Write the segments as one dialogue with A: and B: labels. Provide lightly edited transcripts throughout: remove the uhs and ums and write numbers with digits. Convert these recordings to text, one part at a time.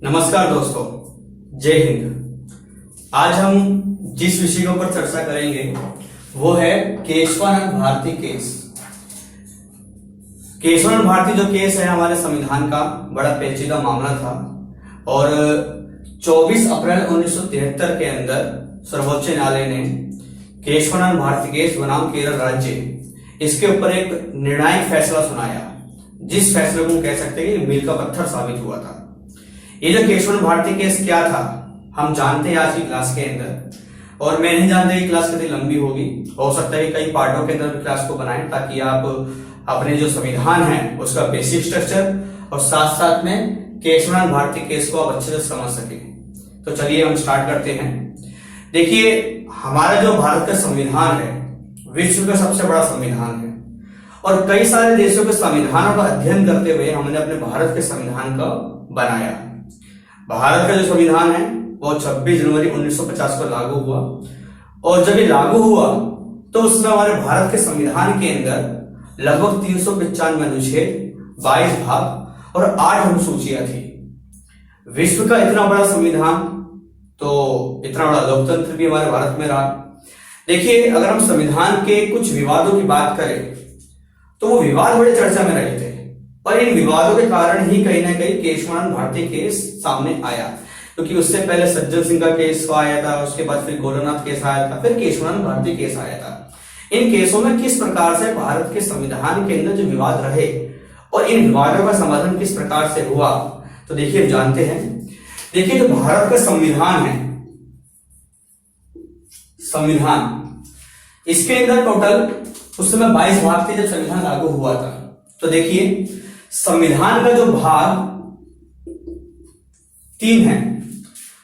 A: नमस्कार दोस्तों, जय हिंद। आज हम जिस विषय के ऊपर चर्चा करेंगे वो है केशवानंद भारती केस। केशवानंद भारती जो केस है हमारे संविधान का बड़ा पेचीदा मामला था और 24 अप्रैल 1973 के अंदर सर्वोच्च न्यायालय ने केशवानंद भारती केस बनाम केरल राज्य इसके ऊपर एक निर्णायक फैसला सुनाया, जिस फैसले को हम कह सकते हैं कि मील का पत्थर साबित हुआ था। ये जो केशवानंद भारती केस क्या था हम जानते हैं आज की क्लास के अंदर, और मैं नहीं जानता कि क्लास कितनी लंबी होगी। हो सकता है कि कई पार्टों के अंदर क्लास को बनाएं ताकि आप अपने जो संविधान है उसका बेसिक स्ट्रक्चर और साथ साथ में केशवानंद भारती केस को आप अच्छे से समझ सकें। तो चलिए हम स्टार्ट करते हैं। देखिए, हमारा जो भारत का संविधान है विश्व का सबसे बड़ा संविधान है और कई सारे देशों के संविधानों का अध्ययन करते हुए हमने अपने भारत के संविधान को बनाया। भारत का जो संविधान है वो 26 जनवरी 1950 को लागू हुआ और जब ये लागू हुआ तो उसमें हमारे भारत के संविधान के अंदर लगभग 395 अनुच्छेद, 22 भाग और 8 अनुसूचियां थी। विश्व का इतना बड़ा संविधान, तो इतना बड़ा लोकतंत्र भी हमारे भारत में रहा। देखिए, अगर हम संविधान के कुछ विवादों की बात करें तो वो विवाद बड़े चर्चा में रहे थे और इन विवादों के कारण ही कहीं ना कहीं केशवानंद भारती केस सामने आया, क्योंकि उससे पहले सज्जन सिंह का केस आया था, उसके बाद फिर गोरखनाथ केस आया था, फिर केशवानंद भारती केस आया था। इन केसों में किस प्रकार से भारत के संविधान के अंदर जो विवाद रहे और इन विवादों का समाधान किस प्रकार से हुआ, तो देखिए हम जानते हैं। देखिए, जो भारत का संविधान है, संविधान इसके अंदर टोटल उस समय 22 भाग थे जब संविधान लागू हुआ था। तो देखिए, संविधान का जो भाग 3 है,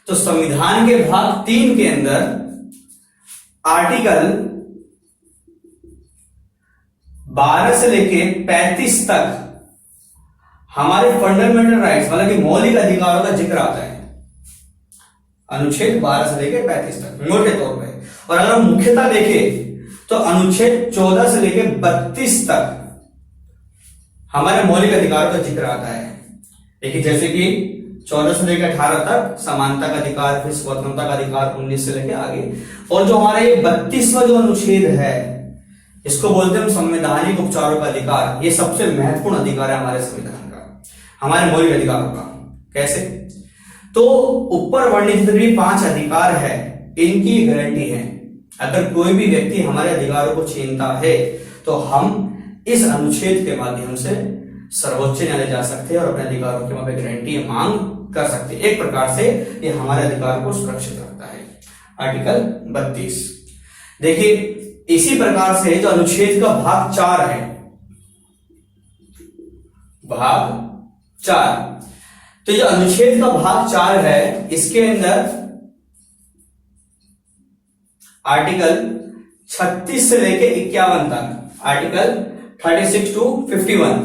A: तो संविधान के भाग 3 के अंदर आर्टिकल 12 से लेके 35 तक हमारे फंडामेंटल राइट्स मतलब कि मौलिक अधिकारों का जिक्र आता है। अनुच्छेद 12 से लेके 35 तक मोटे तौर पे, और अगर हम मुख्यतः देखें तो अनुच्छेद 14 से लेके 32 तक हमारे मौलिक अधिकारों का जिक्र आता है। देखिए, जैसे कि 14 से लेकर 18 तक समानता का अधिकार, फिर स्वतंत्रता का अधिकार 19 से लेकर आगे, और जो हमारे 32वां जो अनुच्छेद है इसको बोलते हैं संवैधानिक उपचारों का अधिकार। ये सबसे महत्वपूर्ण अधिकार है हमारे संविधान का, हमारे मौलिक अधिकारों का। कैसे? तो ऊपर वर्णित जितने भी 5 अधिकार है इनकी गारंटी है। अगर कोई भी व्यक्ति हमारे अधिकारों को छीनता है तो हम इस अनुच्छेद के माध्यम से सर्वोच्च न्यायालय जा सकते हैं और अपने अधिकारों की वहां पे गारंटी मांग कर सकते हैं। एक प्रकार से ये हमारे अधिकार को सुरक्षित रखता है, आर्टिकल 32। देखिए, इसी प्रकार से जो अनुच्छेद का भाग 4 है, भाग 4, तो जो अनुच्छेद का भाग 4 है इसके अंदर आर्टिकल 36 से लेके 51 तक, आर्टिकल 36 to 51,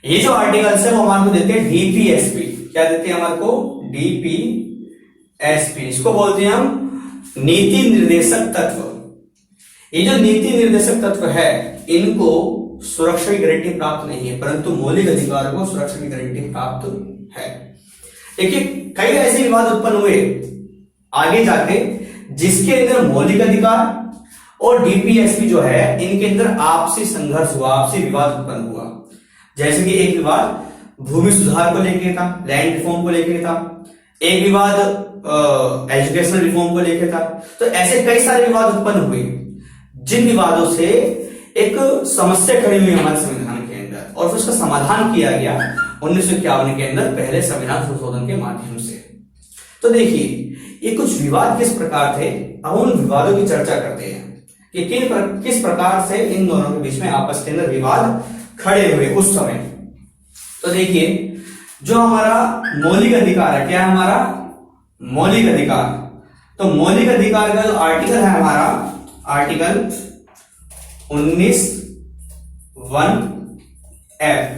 A: ये जो आर्टिकल्स है वो हमारे को देते हैं डीपीएसपी। क्या देते हैं हमारे को? डीपीएसपी। इसको बोलते हैं हम नीति निर्देशक तत्व। ये जो नीति निर्देशक तत्व है इनको सुरक्षा की गारंटी प्राप्त नहीं है, परंतु मौलिक अधिकारों को सुरक्षा की गारंटी प्राप्त है। देखिए, कई ऐसे विवाद उत्पन्न हुए आगे जाके जिसके अंदर मौलिक अधिकार और डीपीएसपी जो है इनके अंदर आपसी संघर्ष हुआ, आपसी विवाद उत्पन्न हुआ। जैसे कि एक विवाद भूमि सुधार को लेकर था, लैंड रिफॉर्म को लेकर था, एक विवाद एजुकेशनल रिफॉर्म को लेकर था। तो ऐसे कई सारे विवाद उत्पन्न हुए जिन विवादों से एक समस्या खड़ी हुई हमारे संविधान के अंदर और फिर उसका समाधान किया गया 1951 के अंदर पहले संविधान संशोधन के माध्यम से। तो देखिए, ये कुछ विवाद किस प्रकार थे, अब उन विवादों की चर्चा करते हैं कि किस प्रकार से इन दोनों के बीच में आपस के अंदर विवाद खड़े हुए उस समय। तो देखिए, जो हमारा मौलिक अधिकार है, क्या है हमारा मौलिक अधिकार? तो मौलिक अधिकार का जो आर्टिकल है हमारा आर्टिकल 19(1)(f)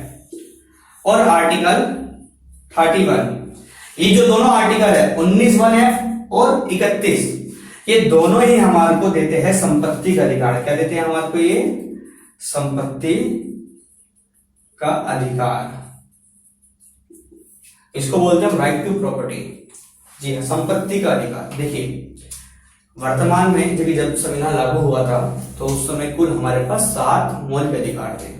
A: और आर्टिकल 31। ये जो दोनों आर्टिकल है 19(1)(f) और 31, ये दोनों ही हमारे को देते हैं संपत्ति का अधिकार। क्या देते हैं हमारे को? ये संपत्ति का अधिकार। इसको बोलते हैं राइट टू प्रॉपर्टी। जी हाँ, संपत्ति का अधिकार। देखिए वर्तमान में जब संविधान लागू हुआ था तो उस समय कुल हमारे पास 7 मौलिक अधिकार थे।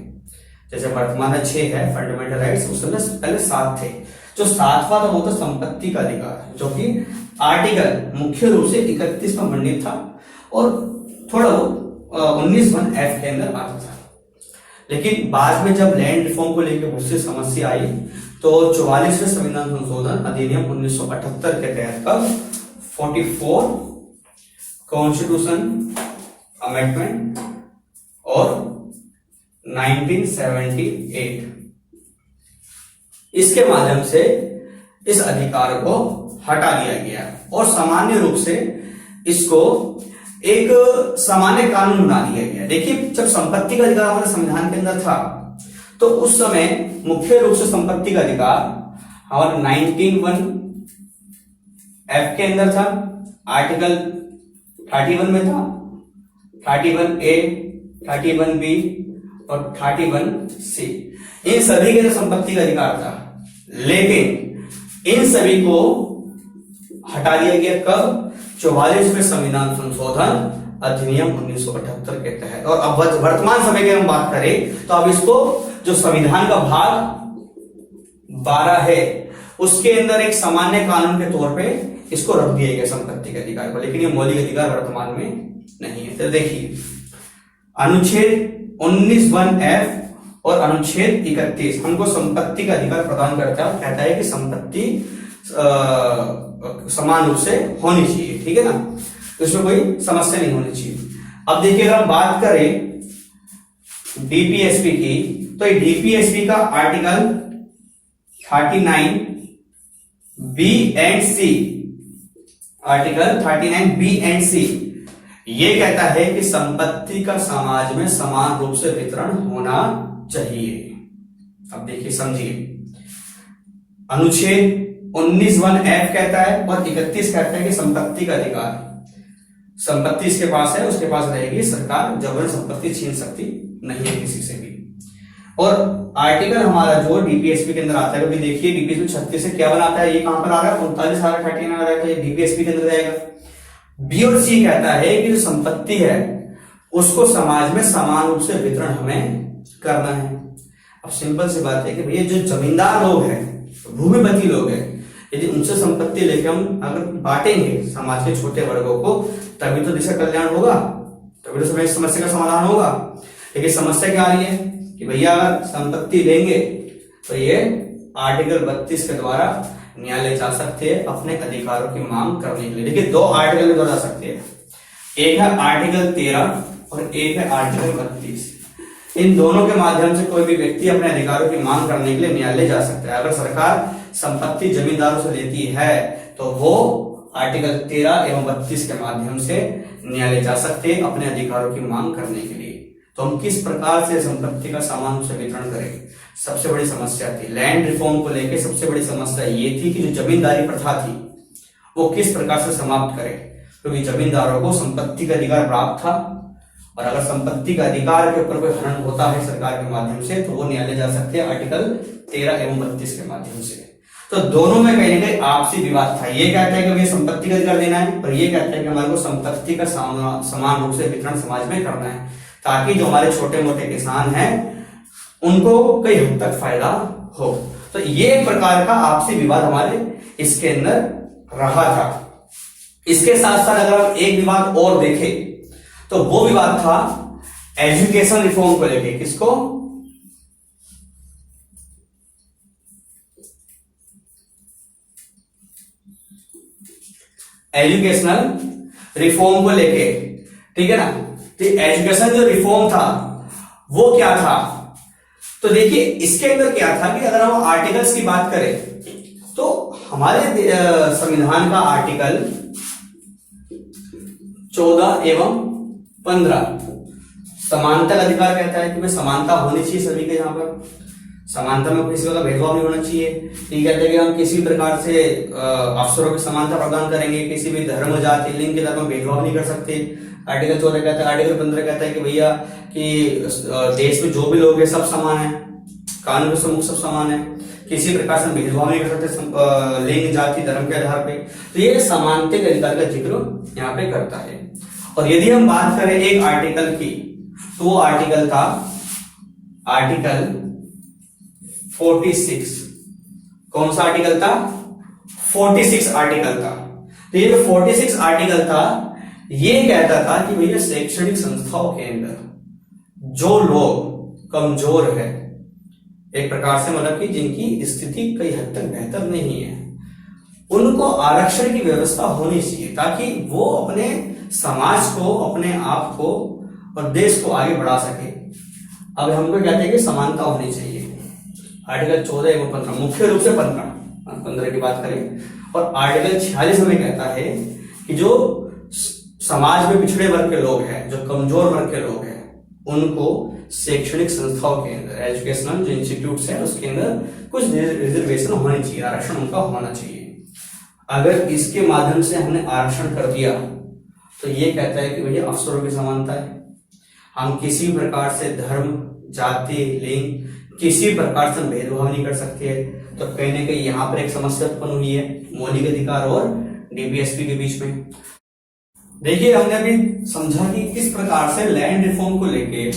A: जैसे वर्तमान में 6 है फंडामेंटल राइट्स, उस समय पहले 7 थे। जो 7वां था वो था संपत्ति का अधिकार, जो कि आर्टिकल मुख्य रूप से 31 में मंडित था और थोड़ा वो 19(1)(f) के अंदर आता था। लेकिन बाद में जब लैंड रिफॉर्म को लेकर बहुत सी समस्या आई तो 44वें संविधान संशोधन अधिनियम 1978 के तहत कब 44 कॉन्स्टिट्यूशन अमेंडमेंट और 1978 इसके माध्यम से इस अधिकार को हटा दिया गया और सामान्य रूप से इसको एक सामान्य कानून बना दिया गया। देखिए जब संपत्ति का अधिकार हमारे संविधान के अंदर था तो उस समय मुख्य रूप से संपत्ति का अधिकार हमारे 19(1)(f) के अंदर था, आर्टिकल 31 में था, 31A, 31B और 31C, इन सभी के अंदर संपत्ति का अधिकार था। लेकिन इन सभी को हटा दिया गया कब 44वें संविधान संशोधन अधिनियम 1978 के तहत। और अब वर्तमान समय की हम बात करें तो अब इसको जो संविधान का भाग 12 है उसके अंदर एक सामान्य कानून के तौर पे इसको रख दिया गया संपत्ति के अधिकार को, लेकिन ये मौलिक अधिकार वर्तमान में नहीं है। तो देखिए अनुच्छेद 19(1)(f) और अनुच्छेद 31 हमको संपत्ति का अधिकार प्रदान करता है, कहता है कि संपत्ति समान रूप से होनी चाहिए, ठीक है ना, तो इसमें कोई समस्या नहीं होनी चाहिए। अब देखिए अगर हम बात करें डीपीएसपी की तो डीपीएसपी का article 39B and C, article 39B and C ये कहता है कि संपत्ति का समाज में समान रूप से वितरण होना चाहिए। अब देखिए समझिए, अनुच्छेद 19(1)(f) कहता है और 31 कहता है कि संपत्ति का अधिकार, संपत्ति इसके पास है उसके पास रहेगी, सरकार जबरन संपत्ति छीन सकती नहीं है किसी से भी। और आर्टिकल हमारा जो डीपीएसपी के अंदर आता है, देखिए डीपीएसपी 36 से क्या बनाता है, ये कहां पर आ रहा है 39 आ रहा है 39 आ रहा है, डीपीएसपी के अंदर जाएगा। बी और सी कहता है कि जो संपत्ति है उसको समाज में समान रूप से वितरण हमें करना है। अब सिंपल सी बात है कि भैया जो जमींदार लोग हैं, भूमिपति लोग हैं, यदि उनसे संपत्ति लेकर हम अगर बांटेंगे समाज के छोटे वर्गों को तभी तो देश का कल्याण होगा, तभी तो इस समस्या का समाधान होगा। लेकिन समस्या क्या आ रही है कि भैया संपत्ति लेंगे तो ये आर्टिकल 32 के द्वारा न्यायालय जा सकते हैं अपने अधिकारों की मांग करने के लिए। देखिए 2 आर्टिकल में जा सकते हैं, एक है आर्टिकल 13 और एक है आर्टिकल 32। इन दोनों के माध्यम से कोई भी व्यक्ति अपने अधिकारों की मांग करने के लिए न्यायालय जा सकता है। अगर सरकार संपत्ति जमींदारों से लेती है तो वो आर्टिकल 13 एवं 32 के माध्यम से न्यायालय जा सकते हैं अपने अधिकारों की मांग करने के लिए। तो हम किस प्रकार से संपत्ति का समान रूप से वितरण करें, सबसे बड़ी समस्या थी लैंड रिफॉर्म को लेकर। सबसे बड़ी समस्या ये थी कि जो जमींदारी प्रथा थी वो किस प्रकार से समाप्त करें, क्योंकि जमींदारों को संपत्ति का अधिकार प्राप्त था और अगर संपत्ति का अधिकार के ऊपर कोई हनन होता है सरकार के माध्यम से तो वो न्यायालय जा सकते हैं आर्टिकल 13 एवं 32 के माध्यम से। तो दोनों में कहीं ना कहीं आपसी विवाद था। ये कहता है कि हमें संपत्ति का अधिकार देना है और ये कहता है कि हमारे को संपत्ति का समान रूप से वितरण समाज में करना है, ताकि जो हमारे छोटे मोटे किसान हैं उनको कई हद तक फायदा हो। तो ये एक प्रकार का आपसी विवाद हमारे इसके अंदर रहा था। इसके साथ साथ अगर हम एक विवाद और देखें तो वो विवाद था एजुकेशन रिफॉर्म को लेके। किसको? एजुकेशनल रिफॉर्म को लेके, ठीक है ना। तो एजुकेशन जो रिफॉर्म था वो क्या था, तो देखिए इसके अंदर क्या था कि अगर हम आर्टिकल्स की बात करें तो हमारे संविधान का आर्टिकल 14 एवं 15 समानता का अधिकार कहता है कि भाई समानता होनी चाहिए सभी के, यहाँ पर समानता में किसी का भेदभाव नहीं होना चाहिए। ये कहते हैं कि हम किसी प्रकार से अवसरों की समानता प्रदान करेंगे, किसी भी धर्म जाति लिंग के तरफ भेदभाव नहीं कर सकते। आर्टिकल 14 कहता है, आर्टिकल 15 कहता है कि भैया कि देश में जो भी लोग हैं सब समान है, कानून के सम्मुख सब समान है, किसी प्रकार से भेदभाव नहीं कर सकते लिंग, जाति, धर्म के आधार पे। तो ये समानता के अधिकार का जिक्र यहाँ पे करता है। और यदि हम बात करें एक आर्टिकल की, तो वो आर्टिकल था आर्टिकल 46। कौन सा आर्टिकल था? 46 आर्टिकल था। तो ये जो 46 आर्टिकल था, ये कहता था कि भैया शैक्षणिक संस्थाओं के अंदर जो लोग कमजोर है, एक प्रकार से मतलब कि जिनकी स्थिति कई हद तक बेहतर नहीं है, उनको आरक्षण की व्यवस्था होनी चाहिए, ताकि वो अपने समाज को, अपने आप को और देश को आगे बढ़ा सके। अब हमको कहते हैं कि समानता होनी चाहिए। आर्टिकल 14 एवं 15, मुख्य रूप से 15 की बात करें, और आर्टिकल 46 हमें कहता है कि जो समाज में पिछड़े वर्ग के लोग हैं, जो कमजोर वर्ग के लोग हैं, उनको शैक्षणिक संस्थाओं के अंदर, एजुकेशनल जो इंस्टीट्यूट्स है उसके अंदर कुछ रिजर्वेशन होनी चाहिए, आरक्षण उनका होना चाहिए। अगर इसके माध्यम से हमने आरक्षण कर दिया तो ये कहता है कि भैया अवसरों की समानता है। हम किसी प्रकार से धर्म, जाति, लिंग, किसी प्रकार से भेदभाव नहीं कर सकते हैं। तो कहीं ना कहीं यहाँ पर एक समस्या उत्पन्न हुई है मौलिक अधिकार और डीपीएसपी के बीच में। देखिए, हमने अभी समझा कि किस प्रकार से लैंड रिफॉर्म को लेके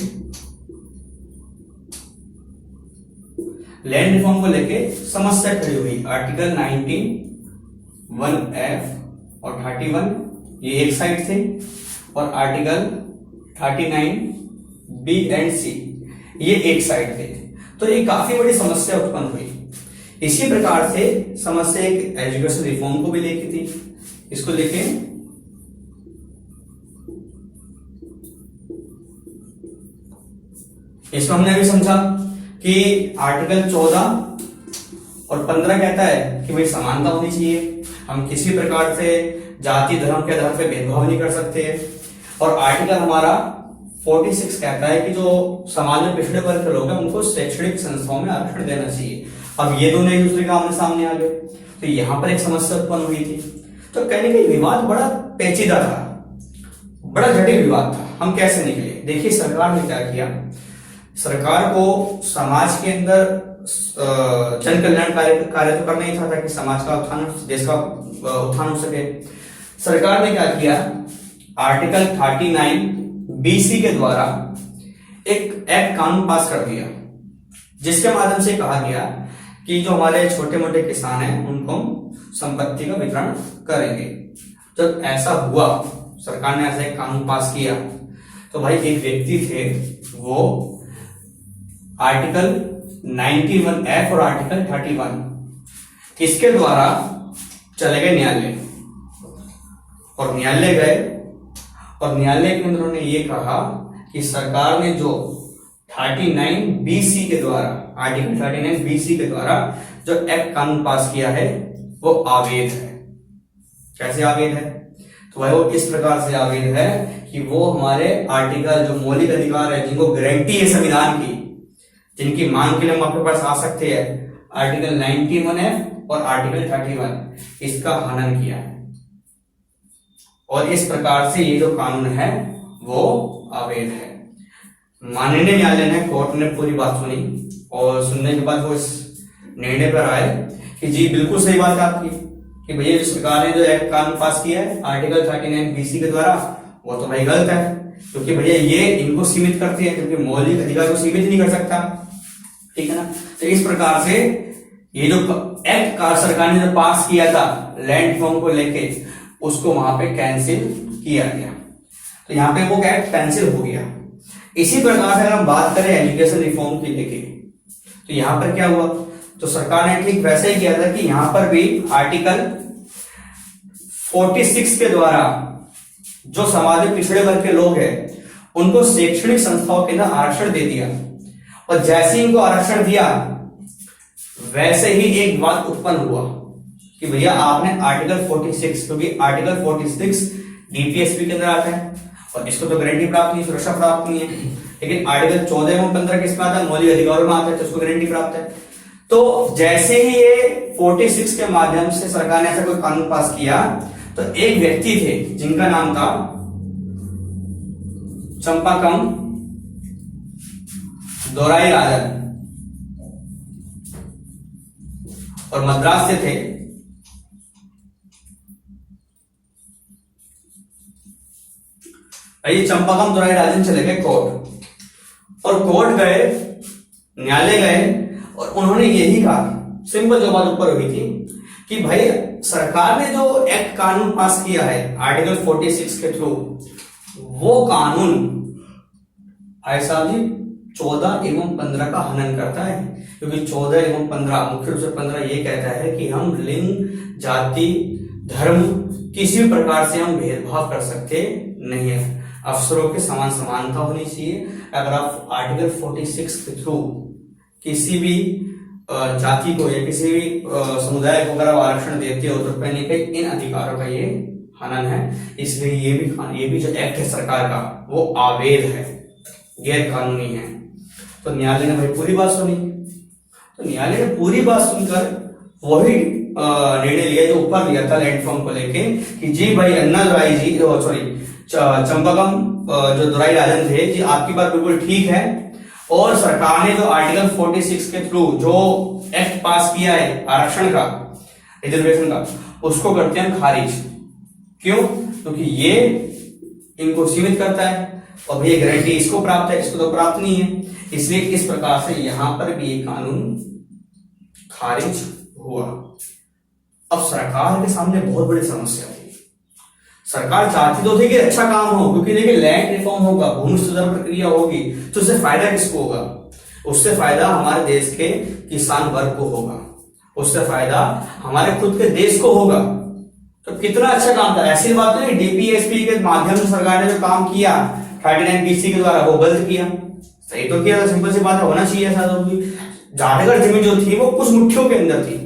A: समस्या खड़ी हुई। आर्टिकल 19 1F और 31 ये एक साइड थे, और आर्टिकल 39 B एंड C ये एक साइड थे। तो ये काफी बड़ी समस्या उत्पन्न हुई। इसी प्रकार से समस्या एक एजुकेशन रिफॉर्म को भी लेके थी। इसको लेके इसमें हमने अभी समझा कि आर्टिकल 14 और 15 कहता है कि भाई समानता होनी चाहिए, हम किसी प्रकार से जाति, धर्म के आधार पर भेदभाव नहीं कर सकते। और आर्टिकल हमारा 46 कहता है कि जो समाज में पिछड़े वर्ग के लोग हैं उनको शैक्षणिक संस्थाओं में आरक्षण देना चाहिए। अब ये दोनों एक दूसरे के आमने सामने आ गए, तो यहाँ पर एक समस्या उत्पन्न हुई थी। तो कहने का विवाद बड़ा पेचीदा था, बड़ा जटिल विवाद था। हम कैसे निकले? देखिए, सरकार ने क्या किया, सरकार को समाज के अंदर जन कल्याण कार्य तो करना ही था ताकि समाज का उत्थान, देश का उत्थान हो सके। सरकार ने क्या किया, आर्टिकल 39 BC के द्वारा एक एक्ट कानून पास कर दिया, जिसके माध्यम से कहा गया कि जो हमारे छोटे मोटे किसान हैं उनको संपत्ति का वितरण करेंगे। जब ऐसा हुआ, सरकार ने ऐसा एक कानून पास किया, तो भाई एक व्यक्ति थे, वो आर्टिकल 91F और आर्टिकल 31 इसके द्वारा चले गए न्यायालय, और न्यायालय गए, और न्यायालय के अंदर उन्होंने ये कहा कि सरकार ने जो 39 BC के द्वारा, आर्टिकल 39 BC के द्वारा जो एक्ट कानून पास किया है वो अवैध है। कैसे अवैध है? तो भाई वो इस प्रकार से अवैध है कि वो हमारे आर्टिकल, जो मौलिक अधिकार है, जिनको गारंटी है संविधान की, जिनकी मांग के लिए हम आपके पास आ सकते हैं, आर्टिकल 91F और आर्टिकल 31 इसका हनन किया है। और इस प्रकार से ये जो कानून है वो अवैध है। माननीय न्यायालय ने, कोर्ट ने पूरी बात सुनी, और सुनने के बाद वो इस निर्णय पर आए कि जी बिल्कुल सही बात है आपकी, कि भैया जिस सरकार ने जो एक्ट कानून पास किया है आर्टिकल 39 BC के द्वारा, वो तो भाई गलत है, क्योंकि भैया ये इनको सीमित करती है, क्योंकि मौलिक अधिकार को सीमित नहीं कर सकता। ठीक है ना? तो इस प्रकार से ये जो एक्ट सरकार ने जो पास किया था लैंड रिफॉर्म को लेके, उसको वहां पे कैंसिल किया गया। तो यहाँ पे वो एक्ट कैंसिल हो गया। इसी प्रकार से अगर हम बात करें एजुकेशन रिफॉर्म की लेके, तो यहाँ पर क्या हुआ, तो सरकार ने ठीक वैसे ही किया था कि यहाँ पर भी आर्टिकल 46 के द्वारा जो समाज में पिछड़े वर्ग के लोग हैं उनको शैक्षणिक संस्थाओं के अंदर आरक्षण दे दिया, और जैसे ही इनको आरक्षण दिया वैसे ही एक बात उत्पन्न हुआ कि भैया आपने आर्टिकल 46, क्योंकि आर्टिकल 46 डीपीएसपी के अंदर आता है और इसको तो गारंटी प्राप्त नहीं, सुरक्षा प्राप्त नहीं है, लेकिन आर्टिकल 14 एवं 15 किसमें आता है, मौलिक अधिकारों में आता है, तो उसको गारंटी प्राप्त है। तो जैसे ही ये 46 के माध्यम से सरकार ने ऐसा कोई कानून पास किया, तो एक व्यक्ति थे जिनका नाम था चंपाकम दोराई राजन। और मद्रास से थे ये चंपाकम दुराई राजन चले गए कोर्ट, और कोर्ट गए, न्यायालय गए, और उन्होंने यही कहा, सिंपल जो बात ऊपर हुई थी कि भाई सरकार ने जो एक्ट कानून पास किया है आर्टिकल 46 के थ्रू, वो कानून भाई साहब जी 14 एवं 15 का हनन करता है, क्योंकि 14 एवं 15 मुख्य रूप से 15 ये कहता है कि हम लिंग, जाति, धर्म किसी भी प्रकार से हम भेदभाव कर सकते नहीं है, अफसरों के समान समानता होनी चाहिए। अगर आप आर्टिकल 46 के थ्रू किसी भी जाति को या किसी भी समुदाय को अगर आप आरक्षण देते हो तो कहीं ना कहीं इन अधिकारों का ये हनन है। इसलिए ये भी जो एक्ट है सरकार का वो अवैध है, गैर कानूनी है। तो न्यायालय ने भाई पूरी बात सुनी, तो न्यायालय ने पूरी बात सुनकर वही निर्णय लिया जो ऊपर लिया था लैंड फॉर्म को लेके कि जी भाई अन्ना दुराई जी, सॉरी चंपाकम जो दुराई राजन थे जी, आपकी बात बिल्कुल ठीक है, और सरकार ने जो आर्टिकल 46 के थ्रू जो एक्ट पास किया है आरक्षण का, रिजर्वेशन का, उसको करते हैं खारिज। क्यों? क्योंकि ये इनको सीमित करता है और भैया गारंटी इसको प्राप्त है, इसको तो प्राप्त नहीं है, इसलिए इस प्रकार से यहां पर भी ये कानून खारिज हुआ। अब सरकार के सामने बहुत बड़ी समस्या थी। सरकार चाहती तो थी कि अच्छा काम हो, क्योंकि देखिए लैंड रिफॉर्म होगा, भूमि सुधार प्रक्रिया होगी, तो उससे फायदा किसको होगा? उससे फायदा हमारे देश के किसान वर्ग को होगा, उससे फायदा हमारे खुद के देश को होगा। तो कितना अच्छा काम था, ऐसी बात नहीं डीपीएसपी के माध्यम से सरकार ने जो काम किया 39BC के द्वारा वो गलत किया, सही तो किया, सिंपल सी बात है, होना चाहिए ऐसा। तो जाटगढ़ जमीन जो थी वो कुछ मुठ्ठियों के अंदर थी,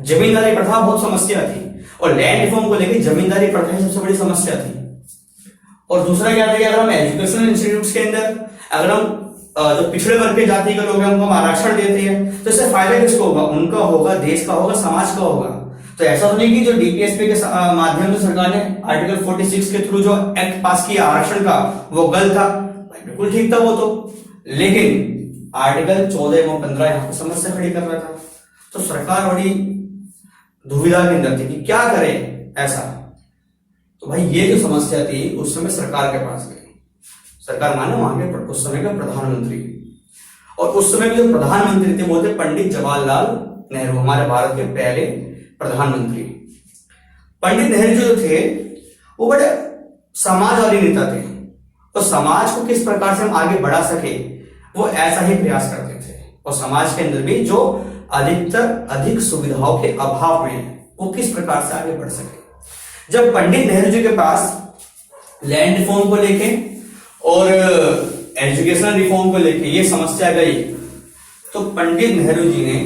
A: जमींदारी प्रथा बहुत समस्या थी, और लैंड रिफॉर्म को लेकर जमींदारी प्रथा ही सबसे बड़ी समस्या थी। और दूसरा क्या था कि अगर हम एजुकेशनल इंस्टीट्यूट्स के अंदर अगर हम जो पिछड़े वर्ग के जाति के लोग हैं उनको हम आरक्षण देते हैं, तो इससे फायदा किसको होगा? उनका होगा, देश का होगा, समाज का होगा। तो ऐसा तो नहीं कि जो डीपीएसपी के माध्यम से सरकार ने आर्टिकल 46 के थ्रू जो एक्ट पास किया आरक्षण का वो गलत था, बिल्कुल ठीक था वो तो, लेकिन आर्टिकल 14 एवं 15 यहाँ पर समस्या खड़ी कर रहा था। तो सरकार बड़ी दुविधा के अंदर थी कि क्या करे ऐसा। तो भाई ये जो समस्या थी उस समय सरकार के पास गई, सरकार माने वहां के उस समय का प्रधानमंत्री, और उस समय के जो प्रधानमंत्री थे वो थे पंडित जवाहरलाल नेहरू, हमारे भारत के पहले प्रधानमंत्री। पंडित नेहरू जो थे वो बड़े समाजवादी नेता थे, तो समाज को किस प्रकार से हम आगे बढ़ा सके वो ऐसा ही प्रयास करते थे, और समाज के अंदर भी जो अधिक सुविधाओं के अभाव में वो किस प्रकार से आगे बढ़ सके। जब पंडित नेहरू जी के पास लैंड रिफॉर्म को लेके और एजुकेशनल रिफॉर्म को लेके ये समस्या गई, तो पंडित नेहरू जी ने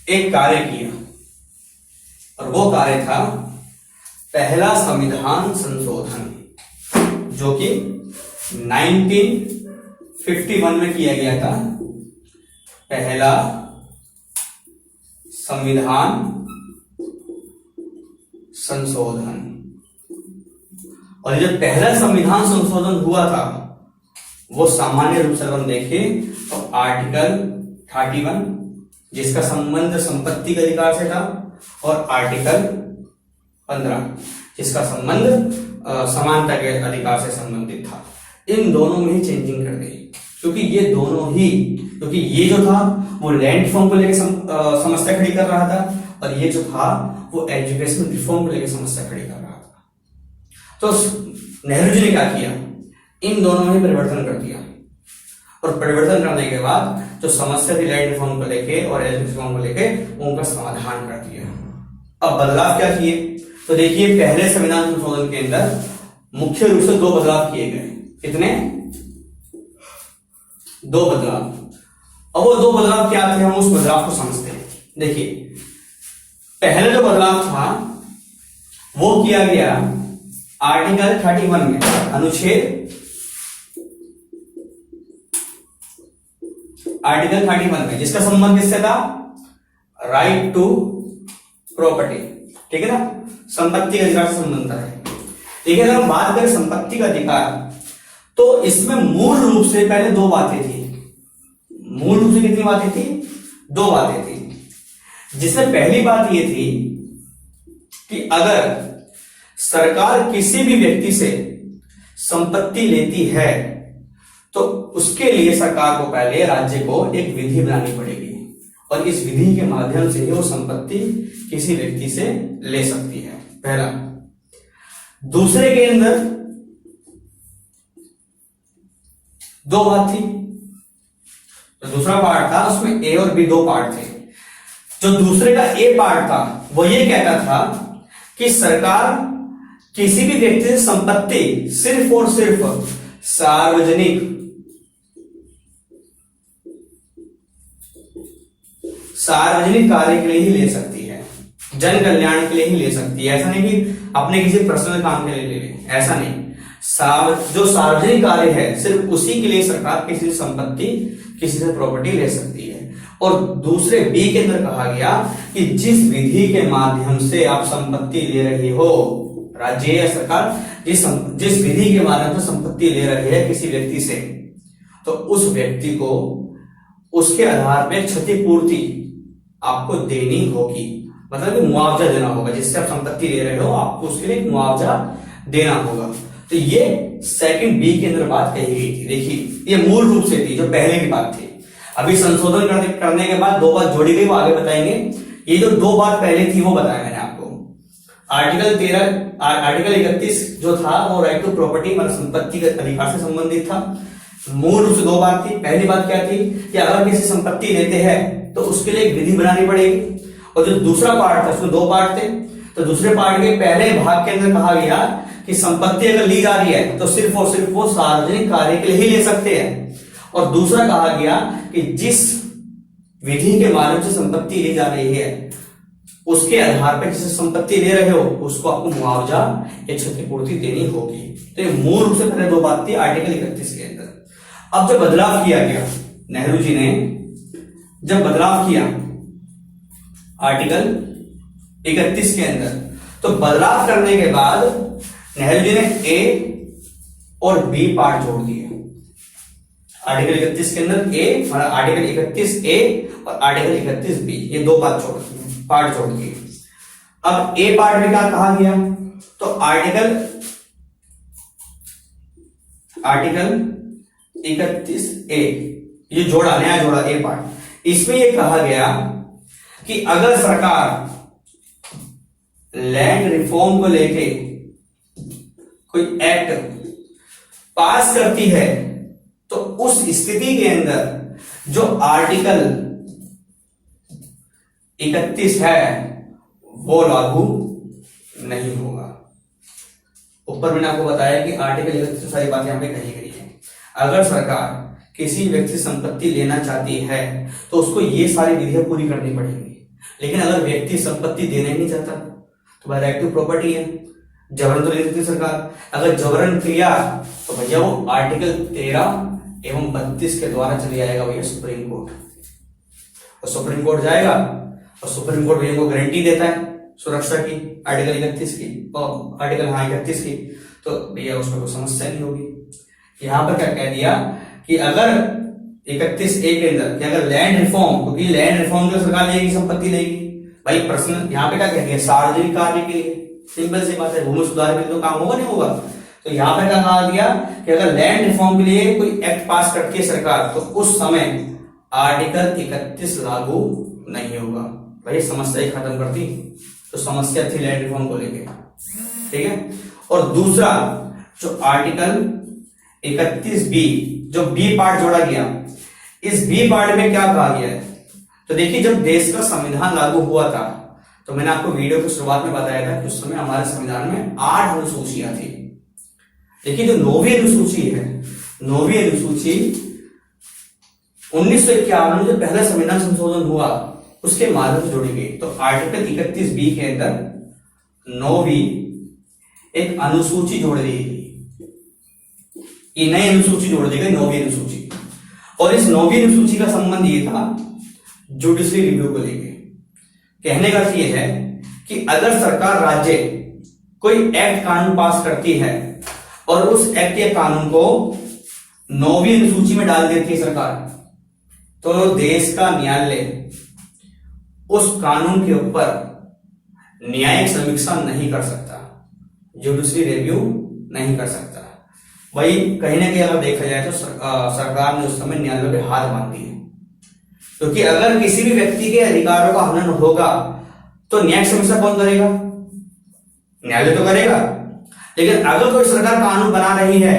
A: एक कार्य किया, और वो कार्य था पहला संविधान संशोधन, जो कि 1951 में किया गया था। पहला संविधान संशोधन, और जब पहला संविधान संशोधन हुआ था वो सामान्य रूप से हम देखें तो आर्टिकल 31 जिसका संबंध संपत्ति के अधिकार से था, और आर्टिकल 15 जिसका संबंध समानता के अधिकार से संबंधित था। इन दोनों में ही चेंजिंग कर दी, क्योंकि ये दोनों ही, क्योंकि ये जो था वो लैंड रिफॉर्म को लेकर समस्या खड़ी कर रहा था, और ये जो था वो एजुकेशन रिफॉर्म को लेकर समस्या खड़ी कर रहा था। तो नेहरू जी ने क्या किया, इन दोनों में परिवर्तन कर दिया, और परिवर्तन करने के बाद जो समस्या थी लैंड रिफॉर्म को लेके और एजुकेशन रिफॉर्म को लेके उनका समाधान कर दिया। अब बदलाव क्या किए, तो देखिए पहले संविधान संशोधन के अंदर मुख्य रूप से 2 बदलाव किए गए। कितने? 2 बदलाव। अब वो 2 बदलाव क्या थे, हम उस बदलाव को समझते हैं। देखिए पहले जो बदलाव था वो किया गया आर्टिकल 31 में, अनुच्छेद आर्टिकल 31 में, जिसका संबंध किससे था? राइट टू प्रॉपर्टी, ठीक है ना, संपत्ति का अधिकार से संबंध है। ठीक है, अगर हम बात करें संपत्ति का अधिकार, तो इसमें मूल रूप से पहले 2 बातें थी। मूल रूप से कितनी बातें थी? 2 बातें थी। जिसमें पहली बात ये थी कि अगर सरकार किसी भी व्यक्ति से संपत्ति लेती है तो उसके लिए सरकार को पहले राज्य को एक विधि बनानी पड़ेगी और इस विधि के माध्यम से ही वो संपत्ति किसी व्यक्ति से ले सकती है, पहला। दूसरे के अंदर दो बात थी, तो दूसरा पार्ट था उसमें ए और बी दो पार्ट थे। जो दूसरे का ए पार्ट था वो ये कहता था कि सरकार किसी भी व्यक्ति से संपत्ति सिर्फ और सिर्फ सार्वजनिक कार्य के लिए ही ले सकती है, जन कल्याण के लिए ही ले सकती है। ऐसा नहीं कि अपने किसी पर्सनल काम के लिए ले ले, ऐसा नहीं। जो सार्वजनिक कार्य है सिर्फ उसी के लिए सरकार किसी से संपत्ति, किसी से प्रॉपर्टी ले सकती है। और दूसरे बी के अंदर कहा गया कि जिस विधि के माध्यम से आप संपत्ति ले रहे हो, राज्य या सरकार जिस विधि के माध्यम से संपत्ति ले रही है किसी व्यक्ति से, तो उस व्यक्ति को उसके आधार पर क्षतिपूर्ति आपको देनी होगी, मतलब मुआवजा देना होगा। जिससे आप संपत्ति ले रहे हो आपको उसके लिए मुआवजा देना होगा। तो ये सेकंड बी के अंदर बात कही गई थी। देखिए ये मूल रूप से थी जो पहले की बात थी, अभी संशोधन करने के बाद दो बात जोड़ी गई, वो आगे बताएंगे। ये जो दो बात पहले थी वो बताया मैंने आपको। आर्टिकल 31 जो था वो राइट टू प्रॉपर्टी मतलब संपत्ति के अधिकार से संबंधित था। मूल रूप से दो बात थी। पहली बात क्या थी कि अगर किसी संपत्ति लेते हैं तो उसके लिए एक विधि बनानी पड़ेगी, और जो दूसरा पार्ट था उसमें दो पार्ट थे। तो दूसरे पार्ट के पहले भाग के अंदर कहा गया कि संपत्ति अगर ली जा रही है तो सिर्फ और सिर्फ वो सार्वजनिक कार्य के लिए ही ले सकते हैं, और दूसरा कहा गया कि जिस विधि के माध्यम से संपत्ति ली जा रही है उसके आधार पर जिसे संपत्ति ले रहे हो उसको आपको मुआवजा या क्षतिपूर्ति देनी होगी। तो ये मूल रूप से पहले दो बात थी आर्टिकल 31 के अंदर। अब जब बदलाव किया गया, नेहरू जी ने जब बदलाव किया आर्टिकल 31 के अंदर, तो बदलाव करने के बाद नेहरू जी ने ए और बी पार्ट जोड़ दिए। आर्टिकल 31 के अंदर ए मतलब आर्टिकल 31 ए और आर्टिकल 31 बी, ये दो पार्ट जोड़ दिए। अब ए पार्ट में क्या कहा गया, तो आर्टिकल 31 ए ये जोड़ा, नया जोड़ा ए पार्ट। इसमें ये कहा गया कि अगर सरकार लैंड रिफॉर्म को लेके कोई एक्ट पास करती है तो उस स्थिति के अंदर जो आर्टिकल 31 है वो लागू नहीं होगा। ऊपर मैंने आपको बताया कि आर्टिकल 31 से सारी बातें यहां पे कही गई है। अगर सरकार किसी व्यक्ति से संपत्ति लेना चाहती है तो उसको ये सारी विधियां पूरी करनी पड़ेगी। लेकिन अगर व्यक्ति संपत्ति देना ही नहीं चाहता तो भाई राइट टू प्रॉपर्टी है, जबरन तो ले सकती सरकार। अगर जबरन किया तो भैया वो आर्टिकल 13 एवं 32 के द्वारा चले जाएगा भैया सुप्रीम कोर्ट, और सुप्रीम कोर्ट जाएगा और सुप्रीम कोर्ट भैया को गारंटी देता है सुरक्षा की आर्टिकल 31 की, आर्टिकल 31 की, तो भैया उसमें कोई समस्या नहीं होगी। यहां पर क्या कह दिया कि अगर 31 ए के अंदर कि अगर लैंड रिफॉर्म, क्योंकि लैंड रिफॉर्म जो सरकार लेगी संपत्ति लेगी भाई पर्सनल, यहाँ पे क्या कह दिया सार्वजनिक कार्य के लिए, सिंपल सी बात है, भूमि सुधार के लिए तो काम होगा नहीं होगा। तो यहाँ पे क्या कहा गया कि अगर लैंड रिफॉर्म के लिए कोई एक्ट पास करती है सरकार तो उस समय आर्टिकल 31 लागू नहीं होगा। भाई समस्या ही खत्म करती, तो समस्या थी लैंड रिफॉर्म को लेके, ठीक है। और दूसरा जो आर्टिकल 31 बी, जो बी पार्ट जोड़ा गया, इस बी पार्ट में क्या कहा गया है, तो देखिए जब देश का संविधान लागू हुआ था तो मैंने आपको वीडियो की शुरुआत में बताया था कि उस समय हमारे संविधान में 8 अनुसूचियां थी। देखिए जो 9वीं अनुसूची है, 9वीं अनुसूची 1951 में जो पहला संविधान संशोधन हुआ उसके माध्यम से जोड़ी गई। तो आर्टिकल 31 बी के अंदर 9वीं एक अनुसूची जोड़ दी गई, ये नई अनुसूची जोड़ दी गई 9वीं अनुसूची। और इस 9वीं अनुसूची का संबंध ये था जुडिशरी रिव्यू को लेके। कहने का ये है कि अगर सरकार राज्य कोई एक्ट कानून पास करती है और उस एक्ट या कानून को 9वीं अनुसूची में डाल देती है सरकार, तो देश का न्यायालय उस कानून के ऊपर न्यायिक समीक्षा नहीं कर सकता, जुडिशरी रिव्यू नहीं कर सकता। वही कहीं ना कहीं अगर देखा जाए तो सरकार ने उस समय न्यायालय के हाथ बांध दिए, क्योंकि अगर किसी भी व्यक्ति के अधिकारों का हनन होगा तो न्यायिक समीक्षा कौन करेगा? न्यायालय तो करेगा। लेकिन अगर कोई सरकार कानून बना रही है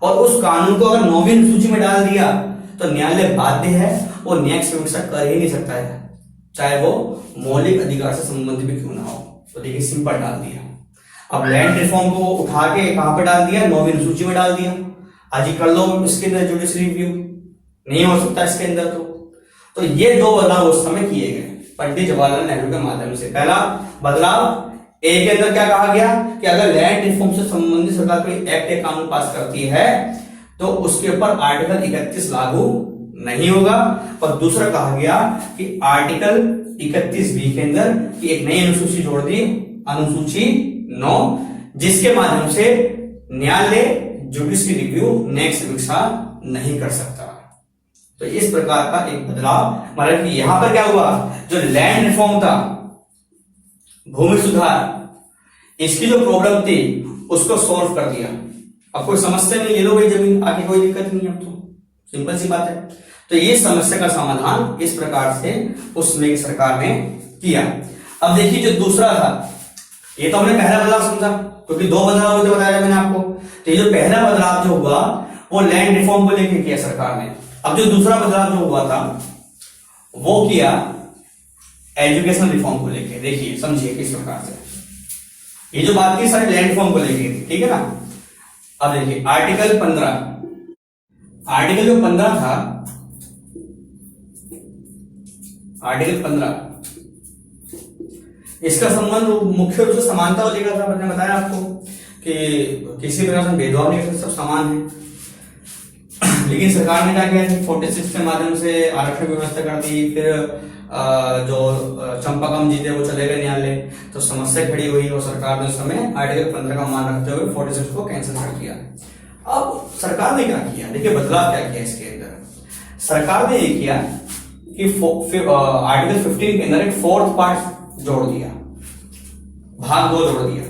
A: और उस कानून को अगर नौवीं सूची में डाल दिया तो न्यायालय बाध्य है और न्यायिक समीक्षा कर ही नहीं सकता है, चाहे वो मौलिक अधिकार से संबंधित भी क्यों ना हो। तो देखिए सिंपल डाल दिया। अब लैंड रिफॉर्म को उठा के कहां पे डाल दिया? नौवीं सूची में डाल दिया। आज ही कर लो इसके अंदर जुडिशरी रिव्यू, नहीं हो सकता इसके अंदर। तो ये दो बदलाव उस समय किए गए पंडित जवाहरलाल नेहरू के माध्यम से। पहला बदलाव ए के अंदर क्या कहा गया कि अगर लैंड रिफॉर्म से संबंधित सरकार कोई एक्ट या कानून पास करती है तो उसके ऊपर आर्टिकल 31 लागू नहीं होगा। और दूसरा कहा गया कि आर्टिकल 31B के अंदर कि एक नई अनुसूची जोड़ दी, अनुसूची 9, जिसके माध्यम से न्यायालय जुडिशरी रिव्यू न्यायिक समीक्षा नहीं कर सकता। तो इस प्रकार का एक बदलाव, मतलब कि यहां पर क्या हुआ, जो लैंड रिफॉर्म था, भूमि सुधार, इसकी जो प्रॉब्लम थी उसको सॉल्व कर दिया। अब कोई समस्या नहीं, ले लो भाई जमीन, आगे कोई दिक्कत नहीं है। अब तो सिंपल सी बात है। तो ये समस्या का समाधान इस प्रकार से उसमें सरकार ने किया। अब देखिए जो दूसरा था, ये तो हमने पहला बदलाव समझा, क्योंकि दो बदलाव होते बताया मैंने आपको। तो ये जो पहला बदलाव जो हुआ वो लैंड रिफॉर्म को लेकर किया सरकार ने। अब जो दूसरा बदलाव जो हुआ था वो किया एजुकेशनल रिफॉर्म को लेकर। देखिए समझिए किस प्रकार से ये जो बात की सारी लैंड रिफॉर्म को लेकर, ठीक है ना। अब देखिए आर्टिकल 15, आर्टिकल जो 15 था, आर्टिकल 15 इसका संबंध मुख्य रूप से समानता को लेकर था। मैंने बताया आपको कि किसी प्रकार से भेदभाव नहीं कर, सब समान है। लेकिन सरकार ने क्या किया, 46 के माध्यम से आरक्षण व्यवस्था कर दी। फिर जो चंपाकम जीते वो चले गए न्यायालय, तो समस्या खड़ी हुई और सरकार ने उस समय आर्टिकल 15 का मान रखते हुए 46 को कैंसिल कर दिया। अब सरकार ने क्या किया, देखिए बदलाव क्या किया इसके अंदर। सरकार ने ये किया कि आर्टिकल 15 के अंदर एक फोर्थ पार्ट जोड़ दिया, भाग 2 जोड़ दिया।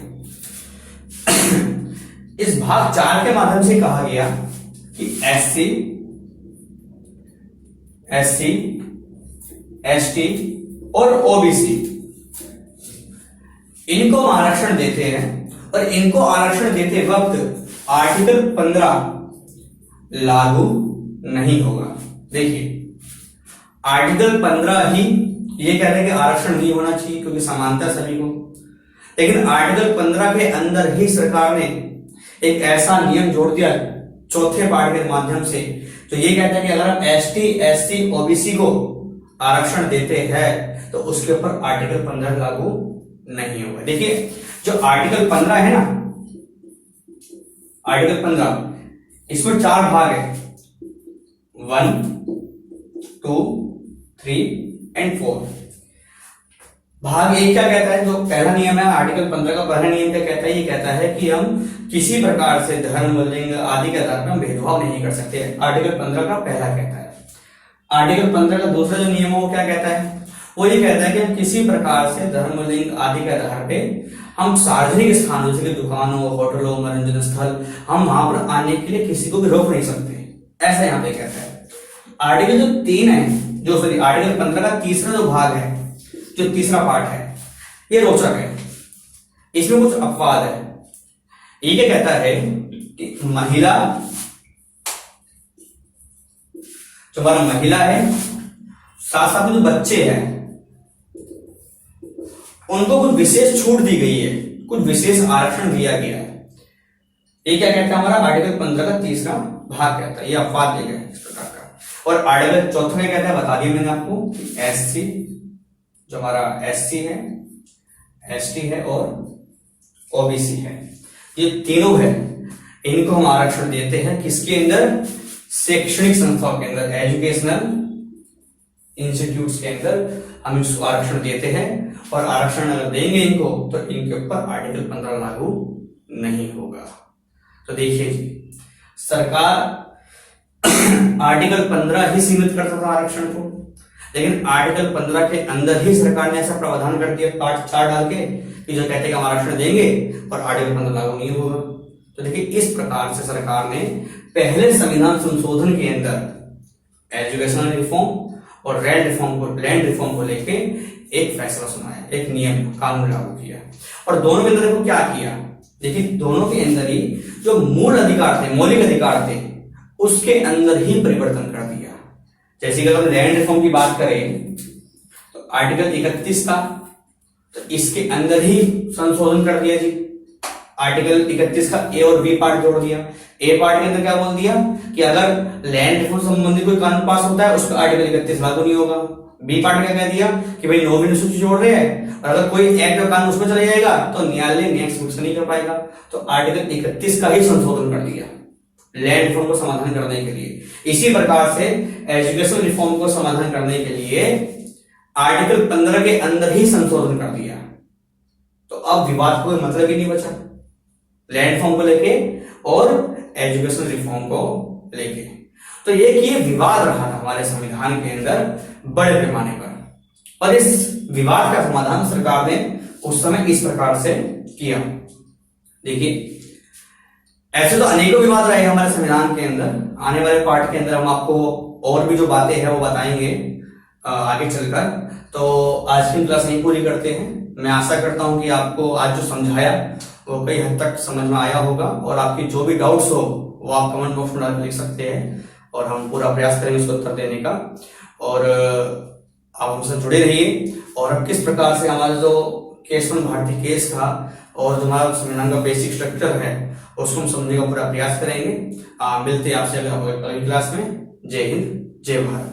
A: इस भाग 4 के माध्यम से कहा गया कि SC, SC, ST और OBC इनको आरक्षण देते हैं, और इनको आरक्षण देते वक्त आर्टिकल 15 लागू नहीं होगा। देखिए आर्टिकल 15 ही ये कहते हैं कि आरक्षण नहीं होना चाहिए क्योंकि समानता सभी को। लेकिन आर्टिकल 15 के अंदर ही सरकार ने एक ऐसा नियम जोड़ दिया चौथे पार्ट के माध्यम से, तो ये कहता है कि अगर आप ST, SC, OBC को आरक्षण देते हैं तो उसके ऊपर आर्टिकल 15 लागू नहीं होगा। देखिए जो आर्टिकल 15 है ना, आर्टिकल 15 इसमें 4 भाग है, 1, 2, 3 एंड 4। भाग 1 क्या कहता है, जो पहला नियम है आर्टिकल 15 का पहला नियम क्या कहता है, ये कहता है कि हम किसी प्रकार से धर्म, लिंग आदि के आधार पर हम भेदभाव नहीं कर सकते। आर्टिकल 15 का पहला कहता है। आर्टिकल 15 का दूसरा जो नियम है वो क्या कहता है, वो ये कहता है कि हम किसी प्रकार से धर्म, लिंग आदि के आधार पे हम सार्वजनिक स्थानों जैसे कि दुकानों, होटलों, मनोरंजन स्थल, हम वहां पर आने के लिए किसी को भी रोक नहीं सकते, ऐसा यहाँ पे कहता है। आर्टिकल जो 3 है, जो सॉरी आर्टिकल 15 का तीसरा जो भाग है, जो तीसरा पार्ट है, ये रोचक है, इसमें कुछ अपवाद है। ये क्या कहता है कि महिला, जो हमारा महिला है, साथ साथ में जो बच्चे हैं, उनको कुछ विशेष छूट दी गई है, कुछ विशेष आरक्षण दिया गया है। ये क्या कहता है, हमारा आर्टिकल 15 का तीसरा भाग कहता है। ये अपवाद दिया गया इस प्रकार का। और आर्टिकल 4 क्या कहता है, बता दिया मैंने आपको, SC, जो हमारा SC है, ST है और OBC है, ये तीनों है, इनको हम आरक्षण देते हैं। किसके अंदर, शैक्षणिक संस्थाओं के अंदर, एजुकेशनल इंस्टीट्यूट्स के अंदर हम इसको आरक्षण देते हैं। और आरक्षण अगर देंगे इनको तो इनके ऊपर आर्टिकल 15 लागू नहीं होगा। तो देखिए जी, सरकार आर्टिकल 15 ही सीमित करता था आरक्षण को, लेकिन आर्टिकल 15 के अंदर ही सरकार ने ऐसा प्रावधान कर दिया पार्ट 4 डाल के कि जो कहते हैं कि हम आरक्षण देंगे और आर्टिकल 15 लागू नहीं होगा। तो देखिए इस प्रकार से सरकार ने पहले संविधान संशोधन के अंदर एजुकेशनल रिफॉर्म और लैंड रिफॉर्म को लेके एक फैसला सुनाया, एक नियम कानून लागू किया। और दोनों के अंदर देखो क्या किया, देखिए दोनों के अंदर ही जो मूल अधिकार थे, मौलिक अधिकार थे, उसके अंदर ही परिवर्तन कर दिया। जैसे कि अगर लैंड रिफॉर्म की बात करें तो आर्टिकल 31 था, तो इसके अंदर ही संशोधन कर दिया जी। आर्टिकल 31 का ए और बी पार्ट जोड़ दिया। ए पार्ट के अंदर क्या बोल दिया कि अगर लैंड रिफॉर्म संबंधी कोई कानून पास होता है उस पर आर्टिकल 31 लागू नहीं होगा। बी पार्ट में क्या कह दिया कि भाई नौवीं अनुसूची जोड़ रहे हैं और अगर कोई एक्ट और कानून उसमें चले जाएगा तो न्यायालय न्यायिक समीक्षा नहीं कर पाएगा। तो आर्टिकल 31 का ही संशोधन कर दिया लैंड रिफॉर्म को समाधान करने के लिए। इसी प्रकार से एजुकेशन रिफॉर्म को समाधान करने के लिए आर्टिकल 15 के अंदर ही संशोधन कर दिया। तो अब विवाद को मतलब ही नहीं बचा लैंड रिफॉर्म को लेके और एजुकेशन रिफॉर्म को लेके। तो ये विवाद रहा था हमारे संविधान के अंदर बड़े पैमाने पर, और इस विवाद का समाधान सरकार ने उस समय इस प्रकार से किया। देखिए ऐसे तो अनेकों विवाद रहे हमारे संविधान के अंदर। आने वाले पार्ट के अंदर हम आपको और भी जो बातें हैं वो बताएंगे आगे चलकर। तो आज की क्लास यहीं पूरी करते हैं। मैं आशा करता हूं कि आपको आज जो समझाया वो कई हद तक समझ में आया होगा, और आपकी जो भी डाउट्स हो वो आप कमेंट बॉक्स में डाल लिख सकते हैं और हम पूरा प्रयास करेंगे उसको उत्तर देने का। और आप हमसे जुड़े रहिए, और अब किस प्रकार से हमारा जो केशवन भारती केस था और जो हमारा संविधान का बेसिक स्ट्रक्चर है उसको हम समझने का पूरा प्रयास करेंगे। मिलते हैं आपसे अगली क्लास में। जय हिंद, जय भारत।